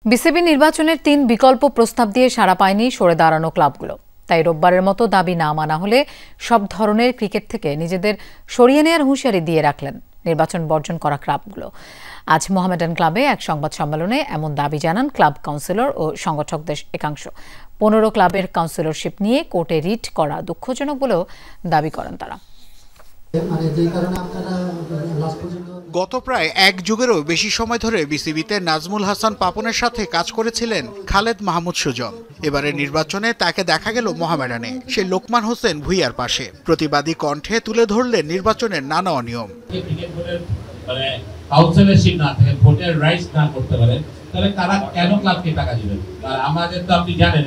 BCB নির্বাচনের ৩ বিকল্প প্রস্তাব দিয়ে সাড়া পায়নি সরে দাঁড়ানো ক্লাবগুলো। তাই রোববারের মতো দাবি না মানা হলে সব ধরনের ক্রিকেট থেকে নিজেদের সরিয়ে নেওয়ার হুঁশিয়ারি দিয়ে রাখলেন নির্বাচন বর্জন করা ক্লাবগুলো। আজ মোহামেডান ক্লাবে এক সংবাদ সম্মেলনে এমন দাবি জানান ক্লাব কাউন্সিলর ও সংগঠকদের একাংশ। ১৫ ক্লাবের কাউন্সিলরশিপ নিয়ে কোর্টে রিট করা দুঃখজনক বলেও দাবি করেন তারা। গত প্রায় এক যুগেরও বেশি সময় ধরে বিসিবিতে নাজমুল হাসান পাপনের সাথে কাজ করেছিলেন খালেদ মাহমুদ সুজন। এবারের নির্বাচনে তাকে দেখা গেল মোহামেডানে, সে লোকমান হোসেন ভুইয়ার পাশে। প্রতিবাদী কণ্ঠে তুলে ধরলেন নির্বাচনের নানা অনিয়ম। তাহলে তারা কেন ক্লাবকে টাকা দিবেন? আমাদের তো আপনি জানেন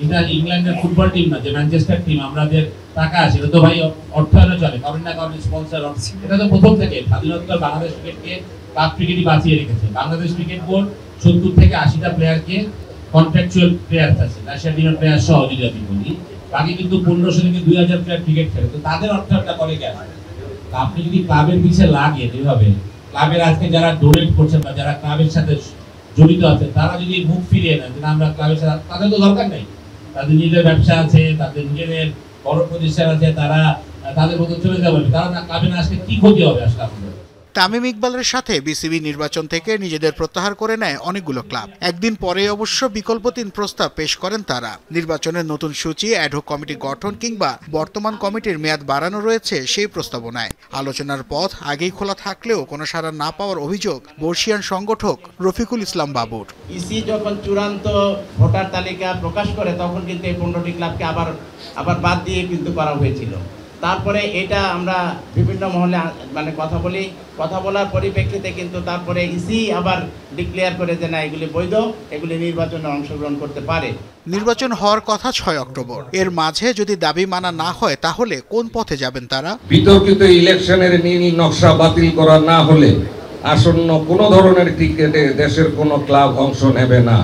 এটা ইংল্যান্ডের ফুটবল টিম না যে ম্যানচেস্টার টিম, আমাদের টাকা আছে, এটা তো ভাই অর্থায়নে চলে, কারণ না কারণ স্পন্সর। এটা তো প্রথম থেকে স্বাধীনোত্তর বাংলাদেশ ক্রিকেটকে ক্লাব ক্রিকেটই বাঁচিয়ে রেখেছে। বাংলাদেশ ক্রিকেট বোর্ড ৭০ থেকে ৮০টা প্লেয়ারকে কন্ট্রাকচুয়াল প্লেয়ার আছে, ন্যাশনাল প্লেয়ার সহ যদি আমি বলি, বাকি কিন্তু ১৫০০ থেকে ২০০০ প্লেয়ার ক্রিকেট খেলে। তো তাদের অর্থায়নটা করে কেন? আপনি যদি ক্লাবের পিছিয়ে লাগে এভাবে, ক্লাবের আজকে যারা ডোনেট করছেন বা যারা ক্লাবের সাথে জড়িত আছে তারা যদি মুখ ফিরিয়ে নেন যে আমরা ক্লাবের সাথে, তাদের তো দরকার নেই। তাদের নিজের ব্যবসা আছে, তাদের নিজেদের বড় প্রতিষ্ঠান আছে, তারা তাদের মতো চলে যাবে। তারা না ক্লাবে না আসলে কি ক্ষতি হবে আসলে আমাদের? তামিম ইকবালের সাথে বিসিবি নির্বাচন থেকে নিজেদের প্রত্যাহার করে নেয় অনেকগুলো ক্লাব। একদিন পরে অবশ্য বিকল্প ৩ প্রস্তাব পেশ করেন তারা। নির্বাচনের নতুন সূচি, অ্যাডহক কমিটি গঠন কিংবা বর্তমান কমিটির মেয়াদ বাড়ানো রয়েছে সেই প্রস্তাবনায়। আলোচনার পথ আগেই খোলা থাকলেও কোনো সাড়া না পাওয়ার অভিযোগ বর্ষিয়ান সংগঠক রফিকুল ইসলাম বাবুর। ইসি যখন চূড়ান্ত ভোটার তালিকা প্রকাশ করে তখন কিন্তু এই ১৫টি ক্লাবকে আবার বাদ দিয়ে কিন্তু করা হয়েছিল। তারপরে এটা আমরা বিভিন্ন মহলে কথা বলার পরিপ্রেক্ষিতে কিন্তু তারপরে ইসি আবার ডিক্লেয়ার করে যে না, এগুলি বৈধ, এগুলি নির্বাচনে অংশগ্রহণ করতে পারে। নির্বাচন হওয়ার কথা ৬ অক্টোবর। এর মাঝে যদি দাবি মানা না হয় তাহলে কোন পথে যাবেন তারা? বিতর্কিত ইলেকশনের নীতি নকশা বাতিল করা না হলে আসন্ন কোনো ধরনের ক্রিকেটে দেশের কোনো ক্লাব অংশ নেবে না।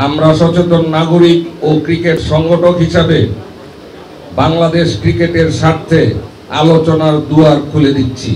আমরা সচেতন নাগরিক ও ক্রিকেট সংগঠক হিসাবে বাংলাদেশ ক্রিকেটের স্বার্থে আলোচনার দুয়ার খুলে দিচ্ছি।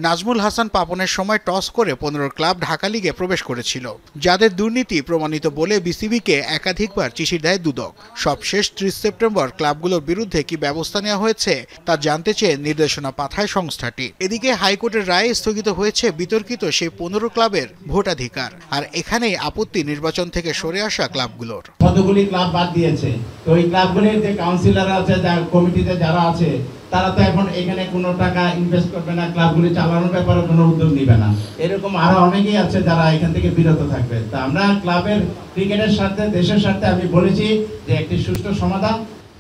নাজমুল হাসান পাপনের সময় টস করে ১৫ ক্লাব ঢাকা লিগে প্রবেশ করেছিল, যাদের দুর্নীতি প্রমাণিত বলে বিসিবিকে একাধিকবার চিঠি দেয় দুদক। সবশেষ ৩০ সেপ্টেম্বর ক্লাবগুলোর বিরুদ্ধে কি ব্যবস্থা নেওয়া হয়েছে তা জানতে চেয়ে নির্দেশনা পাঠায় সংস্থাটি। এদিকে হাইকোর্টের রায়ে স্থগিত হয়েছে বিতর্কিত সেই ১৫ ক্লাবের ভোটাধিকার। আর এখানেই আপত্তি নির্বাচন থেকে সরে আসা ক্লাবগুলোর। কতগুলি ক্লাব বাদ দিয়েছে, তো ওই ক্লাবগুলির যে কাউন্সিলর আছে, কমিটিতে যারা আছে, তারা তো এখন এখানে কোনো টাকা ইনভেস্ট করবে না, ক্লাবগুলি চালানোর ব্যাপারে কোনো উদ্যোগ নেবে না। এরকম আরো অনেকেই আছে যারা এখান থেকে বিরত থাকবে। তা আমরা ক্লাবের ক্রিকেটের স্বার্থে, দেশের স্বার্থে আমি বলেছি যে একটি সুষ্ঠু সমাধান।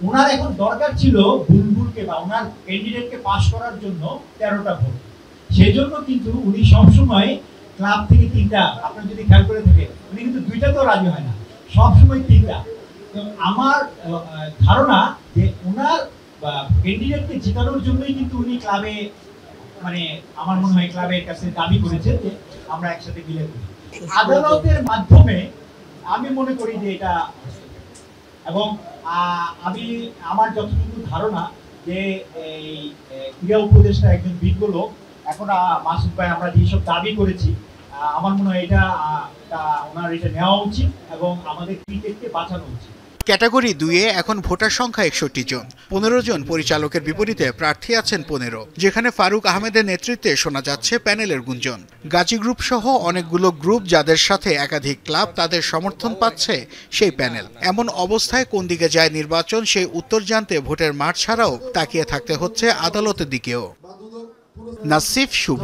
ওনার এখন দরকার ছিল বুলবুলকে বা ওনার ক্যান্ডিডেটকে পাস করার জন্য 13টা ভোট। সেই জন্য কিন্তু উনি সবসময় ক্লাব থেকে 3টা, আপনি যদি খেয়াল করে থাকে, উনি কিন্তু 2টাতেও রাজি হয় না, সবসময় 3টা। তো আমার ধারণা যে ওনার ক্যান্ডিডেটকে জেতানোর জন্যই কিন্তু উনি ক্লাবে, আমার মনে হয় ক্লাবের কাছে দাবি করেছে যে আমরা একসাথে মিলে করি। আদালতের মাধ্যমে আমি মনে করি যে এটা, এবং আমার যতটুকু ধারণা যে এই ক্রীড়া উপদেষ্টা একজন বিজ্ঞ লোক, এখন মাসুদ ভাই আমরা যেসব দাবি করেছি, আমার মনে হয় এটা ওনার এটা নেওয়া উচিত এবং আমাদের ক্রিকেটকে বাঁচানো উচিত। ক্যাটাগরি 2-এ এখন ভোটার সংখ্যা ৬১ জন। ১৫ জন পরিচালকের বিপরীতে প্রার্থী আছেন ১৫, যেখানে ফারুক আহমেদের নেতৃত্বে শোনা যাচ্ছে প্যানেলের গুঞ্জন। গাজী গ্রুপ সহ অনেকগুলো গ্রুপ যাদের সাথে একাধিক ক্লাব, তাদের সমর্থন পাচ্ছে সেই প্যানেল। এমন অবস্থায় কোন দিকে যায় নির্বাচন সেই উত্তর জানতে ভোটের মাঠ ছাড়াও তাকিয়ে থাকতে হচ্ছে আদালতের দিকেও। নাসিফ শুভ,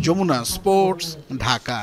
যমুনা স্পোর্টস, ঢাকা।